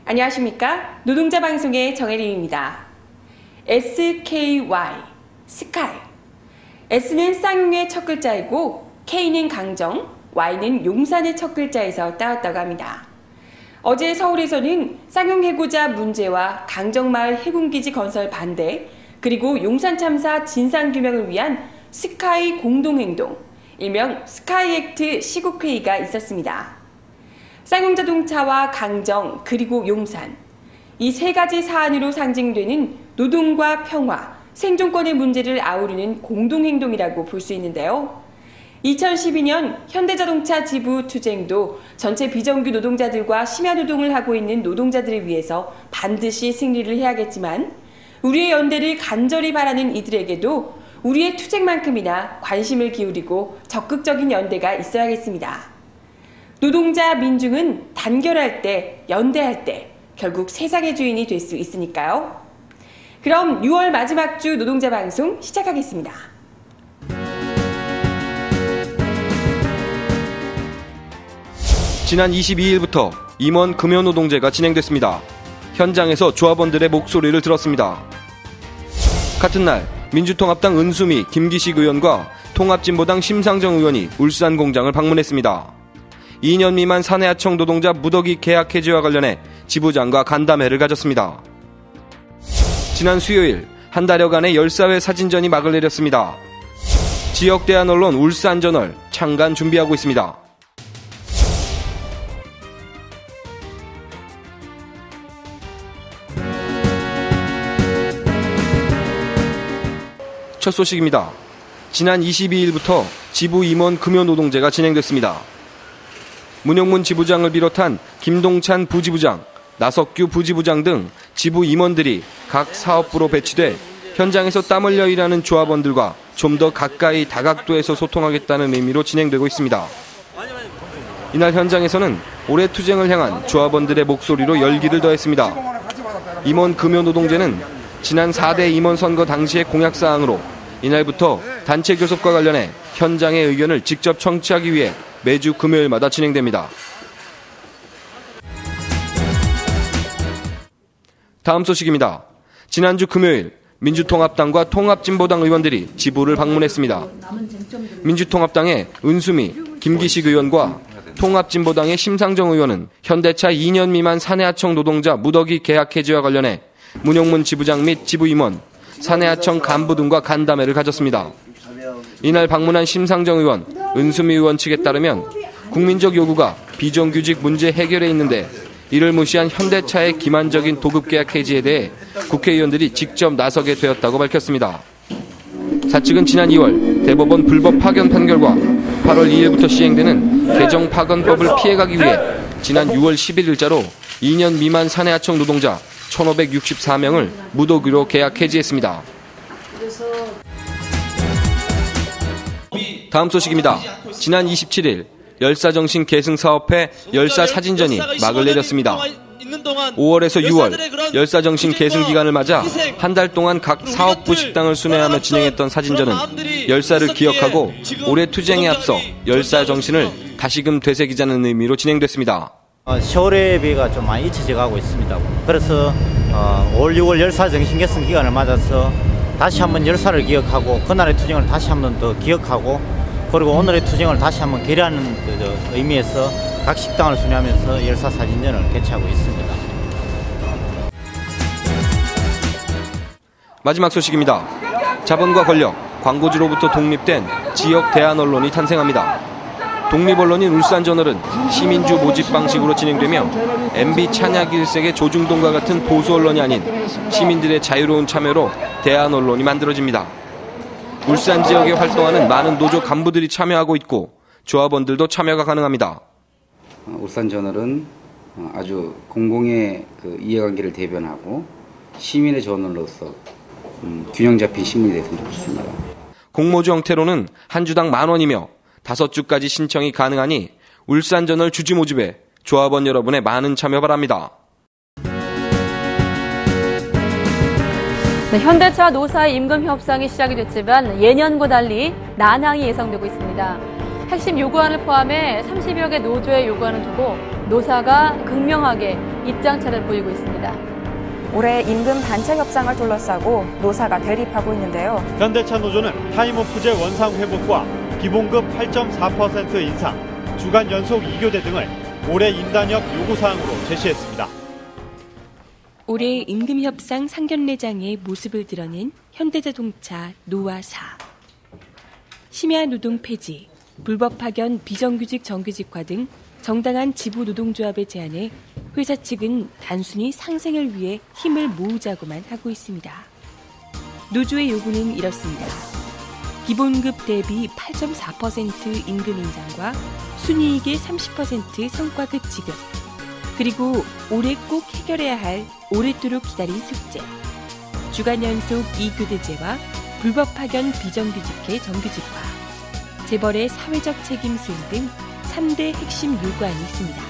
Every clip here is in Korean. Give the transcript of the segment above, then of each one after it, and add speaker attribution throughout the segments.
Speaker 1: 안녕하십니까? 노동자 방송의 정혜림입니다. SKY, 스카이. S는 쌍용의 첫 글자이고 K는 강정, Y는 용산의 첫 글자에서 따왔다고 합니다. 어제 서울에서는 쌍용 해고자 문제와 강정마을 해군기지 건설 반대, 그리고 용산 참사 진상규명을 위한 스카이 공동행동, 일명 스카이액트 시국회의가 있었습니다. 쌍용자동차와 강정, 그리고 용산. 이 세 가지 사안으로 상징되는 노동과 평화, 생존권의 문제를 아우르는 공동행동이라고 볼 수 있는데요. 2012년 현대자동차 지부 투쟁도 전체 비정규 노동자들과 심야노동을 하고 있는 노동자들을 위해서 반드시 승리를 해야겠지만 우리의 연대를 간절히 바라는 이들에게도 우리의 투쟁만큼이나 관심을 기울이고 적극적인 연대가 있어야겠습니다. 노동자 민중은 단결할 때, 연대할 때 결국 세상의 주인이 될 수 있으니까요. 그럼 6월 마지막 주 노동자 방송 시작하겠습니다.
Speaker 2: 지난 22일부터 임원 금연노동제가 진행됐습니다. 현장에서 조합원들의 목소리를 들었습니다. 같은 날 민주통합당 은수미, 김기식 의원과 통합진보당 심상정 의원이 울산 공장을 방문했습니다. 2년 미만 사내하청 노동자 무더기 계약 해지와 관련해 지부장과 간담회를 가졌습니다. 지난 수요일 한 달여간의 열사회 사진전이 막을 내렸습니다. 지역 대한 언론 울산저널 창간 준비하고 있습니다. 첫 소식입니다. 지난 22일부터 지부 임원 금연노동제가 진행됐습니다. 문용문 지부장을 비롯한 김동찬 부지부장, 나석규 부지부장 등 지부 임원들이 각 사업부로 배치돼 현장에서 땀 흘려 일하는 조합원들과 좀 더 가까이 다각도에서 소통하겠다는 의미로 진행되고 있습니다. 이날 현장에서는 올해 투쟁을 향한 조합원들의 목소리로 열기를 더했습니다. 임원 금연노동제는 지난 4대 임원 선거 당시의 공약사항으로 이날부터 단체 교섭과 관련해 현장의 의견을 직접 청취하기 위해 매주 금요일마다 진행됩니다. 다음 소식입니다. 지난주 금요일 민주통합당과 통합진보당 의원들이 지부를 방문했습니다. 민주통합당의 은수미, 김기식 의원과 통합진보당의 심상정 의원은 현대차 2년 미만 사내하청 노동자 무더기 계약 해지와 관련해 문용문 지부장 및 지부 임원, 사내하청 간부 등과 간담회를 가졌습니다. 이날 방문한 심상정 의원, 은수미 의원 측에 따르면 국민적 요구가 비정규직 문제 해결에 있는데 이를 무시한 현대차의 기만적인 도급계약 해지에 대해 국회의원들이 직접 나서게 되었다고 밝혔습니다. 사측은 지난 2월 대법원 불법 파견 판결과 8월 2일부터 시행되는 개정 파견법을 피해가기 위해 지난 6월 11일자로 2년 미만 사내하청 노동자 1,564명을 무더기로 계약 해지했습니다. 다음 소식입니다. 지난 27일 열사정신 계승사업회 열사사진전이 막을 내렸습니다. 5월에서 6월 열사정신 계승기간을 맞아 한 달 동안 각 사업부 식당을 순회하며 진행했던 사진전은 열사를 기억하고 올해 투쟁에 앞서 열사정신을 다시금 되새기자는 의미로 진행됐습니다.
Speaker 3: 세월에 비해가 좀 많이 잊혀져 가고 있습니다. 그래서 5월, 6월 열사정신 계승 기간을 맞아서 다시 한번 열사를 기억하고 그날의 투쟁을 다시 한번 더 기억하고 그리고 오늘의 투쟁을 다시 한번 계류하는 의미에서 각 식당을 순회하면서 열사 사진전을 개최하고 있습니다.
Speaker 2: 마지막 소식입니다. 자본과 권력, 광고주로부터 독립된 지역 대한 언론이 탄생합니다. 독립언론인 울산저널은 시민주 모집 방식으로 진행되며 MB 찬약 일색의 조중동과 같은 보수 언론이 아닌 시민들의 자유로운 참여로 대한 언론이 만들어집니다. 울산 지역에 활동하는 많은 노조 간부들이 참여하고 있고 조합원들도 참여가 가능합니다.
Speaker 4: 울산저널은 아주 공공의 이해관계를 대변하고 시민의 저널로서 균형 잡힌 신문이 됐으면 좋겠습니다.
Speaker 2: 공모주 형태로는 한 주당 10,000원이며 5주까지 신청이 가능하니 울산저널 주주 모집에 조합원 여러분의 많은 참여 바랍니다.
Speaker 5: 네, 현대차 노사의 임금 협상이 시작이 됐지만 예년과 달리 난항이 예상되고 있습니다. 핵심 요구안을 포함해 30여 개 노조의 요구안을 두고 노사가 극명하게 입장차를 보이고 있습니다.
Speaker 6: 올해 임금 단체 협상을 둘러싸고 노사가 대립하고 있는데요.
Speaker 7: 현대차 노조는 타임오프제 원상 회복과 기본급 8.4% 인상, 주간 연속 2교대 등을 올해 임단협 요구사항으로 제시했습니다.
Speaker 1: 올해 임금 협상 상견례장의 모습을 드러낸 현대자동차 노와사. 심야 노동 폐지, 불법 파견 비정규직 정규직화 등 정당한 지부 노동조합의 제안에 회사 측은 단순히 상생을 위해 힘을 모으자고만 하고 있습니다. 노조의 요구는 이렇습니다. 기본급 대비 8.4% 임금 인상과 순이익의 30% 성과급 지급, 그리고 올해 꼭 해결해야 할 오랫도록 기다린 숙제, 주간 연속 2교대제와 불법 파견 비정규직의 정규직화, 재벌의 사회적 책임 수행 등 3대 핵심 요구안이 있습니다.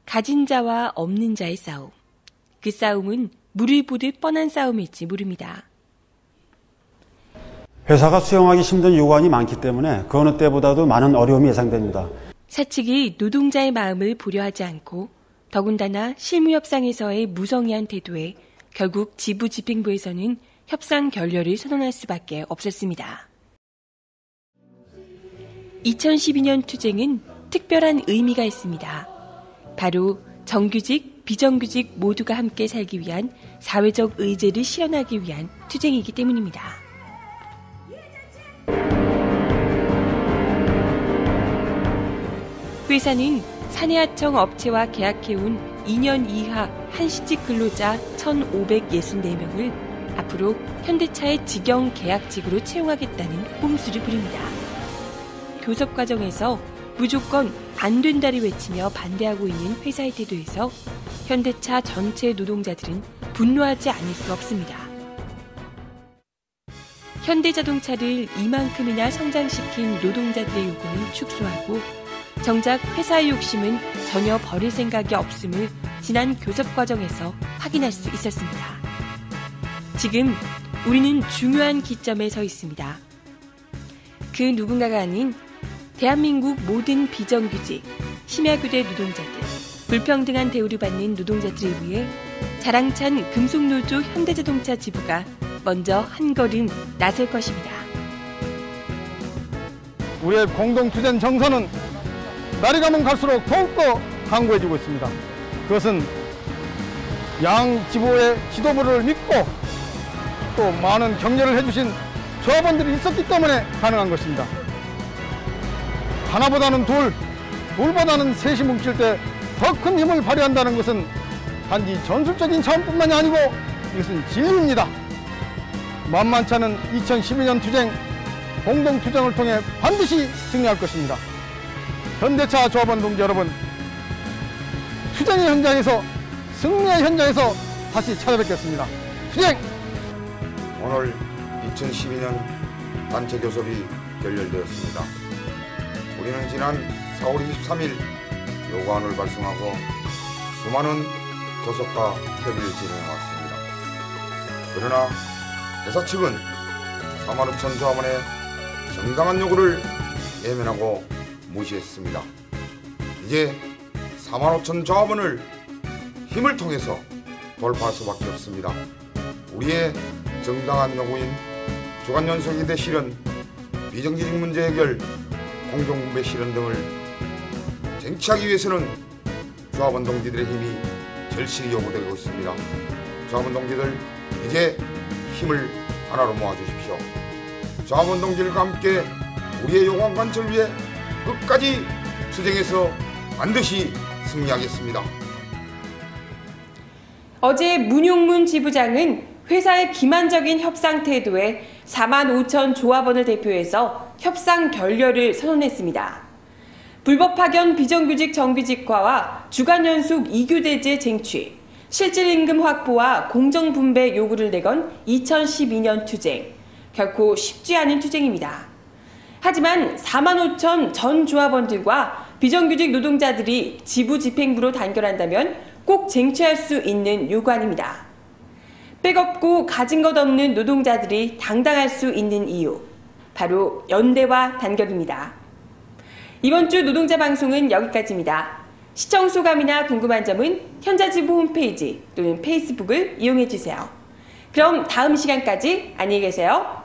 Speaker 1: 가진 자와 없는 자의 싸움. 그 싸움은 물을 보듯 뻔한 싸움일지 모릅니다.
Speaker 8: 회사가 수용하기 힘든 요구안이 많기 때문에 그 어느 때보다도 많은 어려움이 예상됩니다.
Speaker 1: 사측이 노동자의 마음을 보려하지 않고 더군다나 실무협상에서의 무성의한 태도에 결국 지부집행부에서는 협상 결렬을 선언할 수밖에 없었습니다. 2012년 투쟁은 특별한 의미가 있습니다. 바로 정규직, 비정규직 모두가 함께 살기 위한 사회적 의제를 실현하기 위한 투쟁이기 때문입니다. 회사는 사내하청 업체와 계약해온 2년 이하 한시직 근로자 1,564명을 앞으로 현대차의 직영 계약직으로 채용하겠다는 꼼수를 부립니다. 교섭 과정에서 무조건 안 된다를 외치며 반대하고 있는 회사의 태도에서 현대차 전체 노동자들은 분노하지 않을 수 없습니다. 현대자동차를 이만큼이나 성장시킨 노동자들의 요구는 축소하고 정작 회사의 욕심은 전혀 버릴 생각이 없음을 지난 교섭 과정에서 확인할 수 있었습니다. 지금 우리는 중요한 기점에 서 있습니다. 그 누군가가 아닌 대한민국 모든 비정규직, 심야교대 노동자들, 불평등한 대우를 받는 노동자들을 위해 자랑찬 금속노조 현대자동차 지부가 먼저 한 걸음 나설 것입니다.
Speaker 9: 우리의 공동투쟁 정서는 날이 가면 갈수록 더욱더 강고해지고 있습니다. 그것은 양 지부의 지도부를 믿고 또 많은 격려를 해주신 조합원들이 있었기 때문에 가능한 것입니다. 하나보다는 둘, 둘보다는 셋이 뭉칠 때 더 큰 힘을 발휘한다는 것은 단지 전술적인 차원뿐만이 아니고 이것은 진리입니다. 만만치 않은 2012년 투쟁, 공동투쟁을 통해 반드시 승리할 것입니다. 현대차 조합원 동지 여러분, 투쟁의 현장에서, 승리의 현장에서 다시 찾아뵙겠습니다. 투쟁!
Speaker 10: 오늘 2012년 단체 교섭이 결렬되었습니다. 우리는 지난 4월 23일 요구안을 발송하고 수많은 교섭과 협의를 진행해왔습니다. 그러나 회사 측은 45,000 조합원의 정당한 요구를 외면하고 무시했습니다. 이제 45,000 조합원을 힘을 통해서 돌파할 수밖에 없습니다. 우리의 정당한 요구인 주간연속이대 실현, 비정규직 문제 해결, 공정분배 실현 등을 쟁취하기 위해서는 조합원 동지들의 힘이 절실히 요구되고 있습니다. 조합원 동지들, 이제 힘을 하나로 모아주십시오. 조합원 동지들과 함께 우리의 요구안 관철을 위해 끝까지 투쟁해서 반드시 승리하겠습니다.
Speaker 1: 어제 문용문 지부장은 회사의 기만적인 협상 태도에 45,000 조합원을 대표해서 협상 결렬을 선언했습니다. 불법 파견 비정규직 정규직화와 주간 연속 2교대제 쟁취, 실질임금 확보와 공정분배 요구를 내건 2012년 투쟁, 결코 쉽지 않은 투쟁입니다. 하지만 45,000 전 조합원들과 비정규직 노동자들이 지부 집행부로 단결한다면 꼭 쟁취할 수 있는 요구안입니다. 빼겁고 가진 것 없는 노동자들이 당당할 수 있는 이유, 바로 연대와 단결입니다. 이번 주 노동자 방송은 여기까지입니다. 시청 소감이나 궁금한 점은 현자지부 홈페이지 또는 페이스북을 이용해 주세요. 그럼 다음 시간까지 안녕히 계세요.